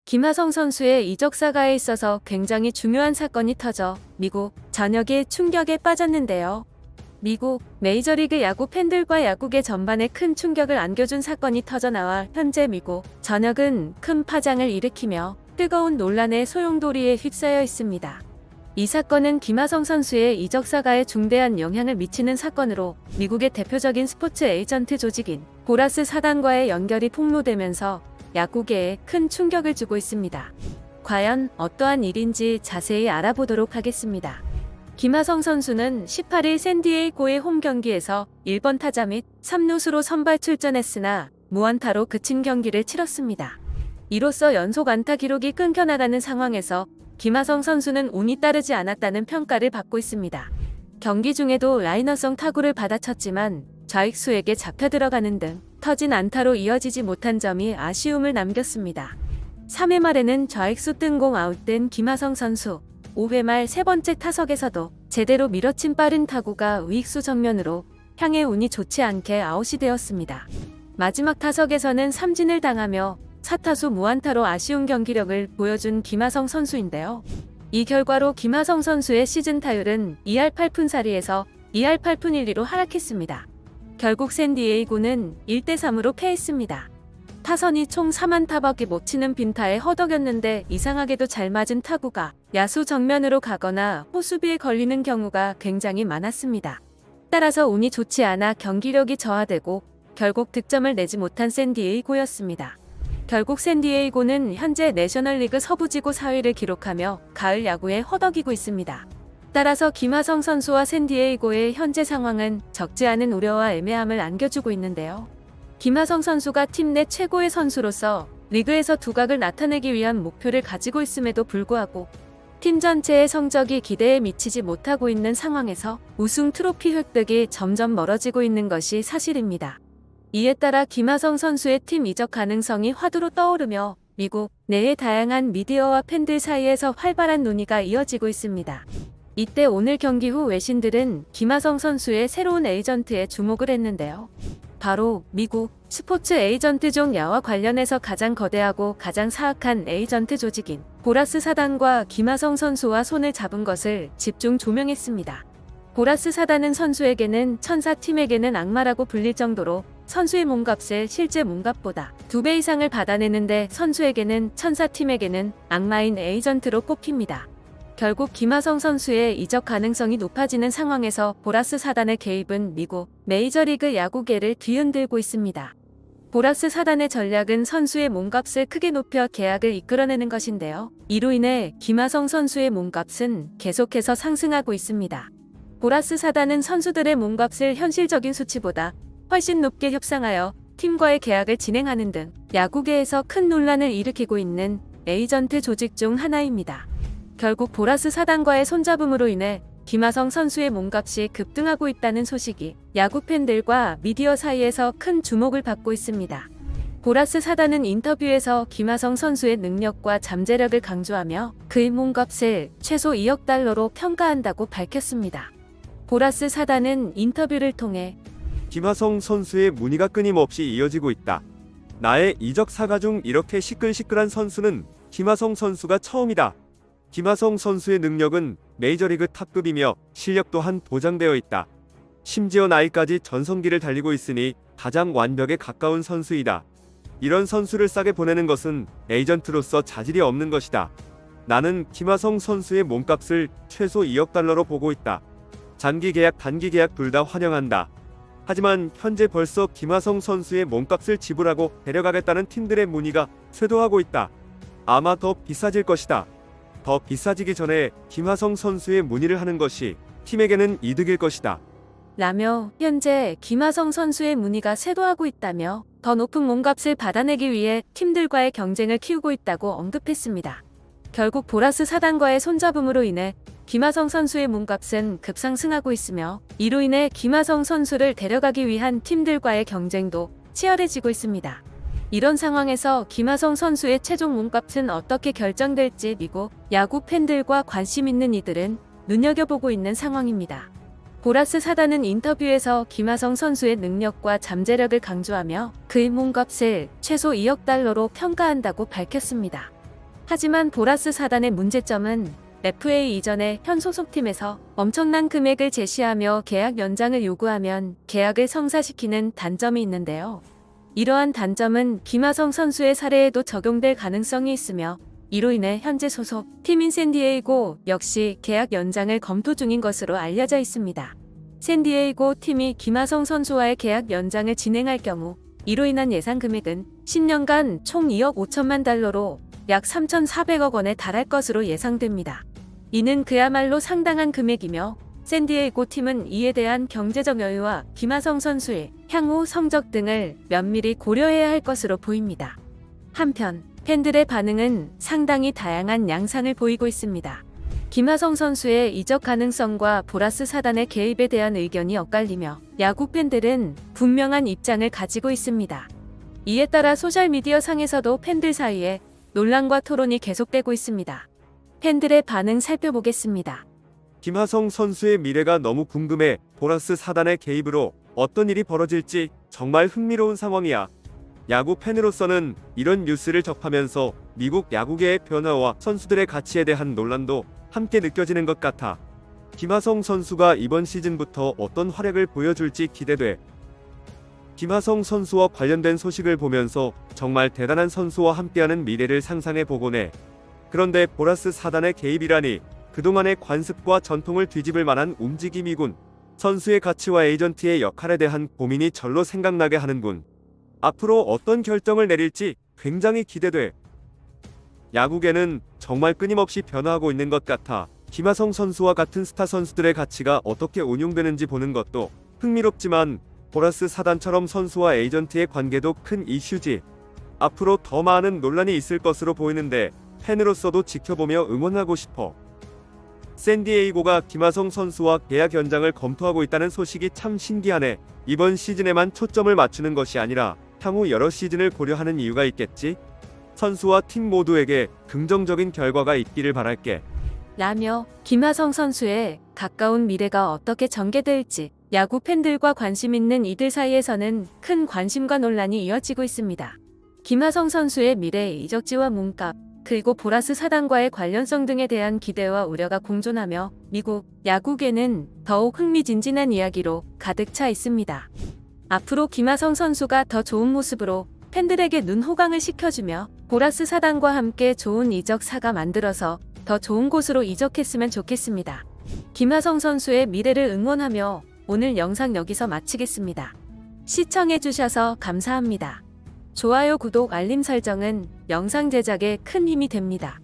김하성 선수의 이적 사가에 있어서 굉장히 중요한 사건이 터져 미국 전역이 충격에 빠졌는데요. 미국 메이저리그 야구 팬들과 야구계 전반에 큰 충격을 안겨준 사건이 터져나와 현재 미국 전역은 큰 파장을 일으키며 뜨거운 논란의 소용돌이에 휩싸여 있습니다. 이 사건은 김하성 선수의 이적 사가에 중대한 영향을 미치는 사건으로 미국의 대표적인 스포츠 에이전트 조직인 보라스 사단과의 연결이 폭로되면서 야구계에 큰 충격을 주고 있습니다. 과연 어떠한 일인지 자세히 알아보도록 하겠습니다. 김하성 선수는 18일 샌디에이고의 홈 경기에서 1번 타자 및 3루수로 선발 출전했으나 무안타로 그친 경기를 치렀습니다. 이로써 연속 안타 기록이 끊겨나가는 상황에서 김하성 선수는 운이 따르지 않았다는 평가를 받고 있습니다. 경기 중에도 라이너성 타구를 받아쳤지만 좌익수에게 잡혀 들어가는 등 터진 안타로 이어지지 못한 점이 아쉬움을 남겼습니다. 3회 말에는 좌익수 뜬공 아웃된 김하성 선수, 5회 말 세 번째 타석에서도 제대로 밀어친 빠른 타구가 우익수 정면으로 향해 운이 좋지 않게 아웃이 되었습니다. 마지막 타석에서는 삼진을 당하며 4타수 무안타로 아쉬운 경기력을 보여준 김하성 선수인데요. 이 결과로 김하성 선수의 시즌 타율은 2할 8푼 4리에서 2할 8푼 1리로 하락했습니다. 결국 샌디에이고는 1대3으로 패했습니다. 타선이 총 4안타밖에 못 치는 빈타에 허덕였는데 이상하게도 잘 맞은 타구가 야수 정면으로 가거나 호수비에 걸리는 경우가 굉장히 많았습니다. 따라서 운이 좋지 않아 경기력이 저하되고 결국 득점을 내지 못한 샌디에이고였습니다. 결국 샌디에이고는 현재 내셔널리그 서부지구 4위를 기록하며 가을 야구에 허덕이고 있습니다. 따라서 김하성 선수와 샌디에이고의 현재 상황은 적지 않은 우려와 애매함을 안겨주고 있는데요. 김하성 선수가 팀 내 최고의 선수로서 리그에서 두각을 나타내기 위한 목표를 가지고 있음에도 불구하고 팀 전체의 성적이 기대에 미치지 못하고 있는 상황에서 우승 트로피 획득이 점점 멀어지고 있는 것이 사실입니다. 이에 따라 김하성 선수의 팀 이적 가능성이 화두로 떠오르며 미국 내의 다양한 미디어와 팬들 사이에서 활발한 논의가 이어지고 있습니다. 이때 오늘 경기 후 외신들은 김하성 선수의 새로운 에이전트에 주목을 했는데요. 바로 미국 스포츠 에이전트종 야와 관련해서 가장 거대하고 가장 사악한 에이전트 조직인 보라스 사단과 김하성 선수와 손을 잡은 것을 집중 조명했습니다. 보라스 사단은 선수에게는 천사, 팀에게는 악마라고 불릴 정도로 선수의 몸값을 실제 몸값보다 2배 이상을 받아내는데 선수에게는 천사, 팀에게는 악마인 에이전트로 꼽힙니다. 결국 김하성 선수의 이적 가능성이 높아지는 상황에서 보라스 사단의 개입은 미국 메이저리그 야구계를 뒤흔들고 있습니다. 보라스 사단의 전략은 선수의 몸값을 크게 높여 계약을 이끌어내는 것인데요. 이로 인해 김하성 선수의 몸값은 계속해서 상승하고 있습니다. 보라스 사단은 선수들의 몸값을 현실적인 수치보다 훨씬 높게 협상하여 팀과의 계약을 진행하는 등 야구계에서 큰 논란을 일으키고 있는 에이전트 조직 중 하나입니다. 결국 보라스 사단과의 손잡음으로 인해 김하성 선수의 몸값이 급등하고 있다는 소식이 야구 팬들과 미디어 사이에서 큰 주목을 받고 있습니다. 보라스 사단은 인터뷰에서 김하성 선수의 능력과 잠재력을 강조하며 그의 몸값을 최소 2억 달러로 평가한다고 밝혔습니다. 보라스 사단은 인터뷰를 통해 김하성 선수의 문의가 끊임없이 이어지고 있다. 나의 이적 사가 중 이렇게 시끌시끌한 선수는 김하성 선수가 처음이다. 김하성 선수의 능력은 메이저리그 탑급이며 실력 또한 보장되어 있다. 심지어 나이까지 전성기를 달리고 있으니 가장 완벽에 가까운 선수이다. 이런 선수를 싸게 보내는 것은 에이전트로서 자질이 없는 것이다. 나는 김하성 선수의 몸값을 최소 2억 달러로 보고 있다. 장기 계약, 단기 계약 둘 다 환영한다. 하지만 현재 벌써 김하성 선수의 몸값을 지불하고 데려가겠다는 팀들의 문의가 쇄도하고 있다. 아마 더 비싸질 것이다. 더 비싸지기 전에 김하성 선수의 문의를 하는 것이 팀에게는 이득일 것이다. 라며 현재 김하성 선수의 문의가 쇄도하고 있다며 더 높은 몸값을 받아내기 위해 팀들과의 경쟁을 키우고 있다고 언급했습니다. 결국 보라스 사단과의 손잡음으로 인해 김하성 선수의 몸값은 급상승하고 있으며 이로 인해 김하성 선수를 데려가기 위한 팀들과의 경쟁도 치열해지고 있습니다. 이런 상황에서 김하성 선수의 최종 몸값은 어떻게 결정될지 미국 야구 팬들과 관심 있는 이들은 눈여겨보고 있는 상황입니다. 보라스 사단은 인터뷰에서 김하성 선수의 능력과 잠재력을 강조하며 그의 몸값을 최소 2억 달러로 평가한다고 밝혔습니다. 하지만 보라스 사단의 문제점은 FA 이전에 현 소속팀에서 엄청난 금액을 제시하며 계약 연장을 요구하면 계약을 성사시키는 단점이 있는데요. 이러한 단점은 김하성 선수의 사례에도 적용될 가능성이 있으며 이로 인해 현재 소속 팀인 샌디에이고 역시 계약 연장을 검토 중인 것으로 알려져 있습니다. 샌디에이고 팀이 김하성 선수와의 계약 연장을 진행할 경우 이로 인한 예상 금액은 10년간 총 2억 5천만 달러로 약 3,400억 원에 달할 것으로 예상됩니다. 이는 그야말로 상당한 금액이며 샌디에이고 팀은 이에 대한 경제적 여유와 김하성 선수의 향후 성적 등을 면밀히 고려해야 할 것으로 보입니다. 한편 팬들의 반응은 상당히 다양한 양상을 보이고 있습니다. 김하성 선수의 이적 가능성과 보라스 사단의 개입에 대한 의견이 엇갈리며 야구 팬들은 분명한 입장을 가지고 있습니다. 이에 따라 소셜미디어 상에서도 팬들 사이에 논란과 토론이 계속되고 있습니다. 팬들의 반응 살펴보겠습니다. 김하성 선수의 미래가 너무 궁금해. 보라스 사단의 개입으로 어떤 일이 벌어질지 정말 흥미로운 상황이야. 야구 팬으로서는 이런 뉴스를 접하면서 미국 야구계의 변화와 선수들의 가치에 대한 논란도 함께 느껴지는 것 같아. 김하성 선수가 이번 시즌부터 어떤 활약을 보여줄지 기대돼. 김하성 선수와 관련된 소식을 보면서 정말 대단한 선수와 함께하는 미래를 상상해 보곤 해. 그런데 보라스 사단의 개입이라니 그동안의 관습과 전통을 뒤집을 만한 움직임이군. 선수의 가치와 에이전트의 역할에 대한 고민이 절로 생각나게 하는군. 앞으로 어떤 결정을 내릴지 굉장히 기대돼. 야구계는 정말 끊임없이 변화하고 있는 것 같아. 김하성 선수와 같은 스타 선수들의 가치가 어떻게 운용되는지 보는 것도 흥미롭지만 보라스 사단처럼 선수와 에이전트의 관계도 큰 이슈지. 앞으로 더 많은 논란이 있을 것으로 보이는데 팬으로서도 지켜보며 응원하고 싶어. 샌디에이고가 김하성 선수와 계약 연장을 검토하고 있다는 소식이 참 신기하네. 이번 시즌에만 초점을 맞추는 것이 아니라 향후 여러 시즌을 고려하는 이유가 있겠지? 선수와 팀 모두에게 긍정적인 결과가 있기를 바랄게. 라며 김하성 선수의 가까운 미래가 어떻게 전개될지 야구 팬들과 관심 있는 이들 사이에서는 큰 관심과 논란이 이어지고 있습니다. 김하성 선수의 미래 이적지와 몸값, 그리고 보라스 사단과의 관련성 등에 대한 기대와 우려가 공존하며 미국 야구계는 더욱 흥미진진한 이야기로 가득 차 있습니다. 앞으로 김하성 선수가 더 좋은 모습으로 팬들에게 눈호강을 시켜주며 보라스 사단과 함께 좋은 이적사가 만들어서 더 좋은 곳으로 이적했으면 좋겠습니다. 김하성 선수의 미래를 응원하며 오늘 영상 여기서 마치겠습니다. 시청해주셔서 감사합니다. 좋아요, 구독, 알림 설정은 영상 제작에 큰 힘이 됩니다.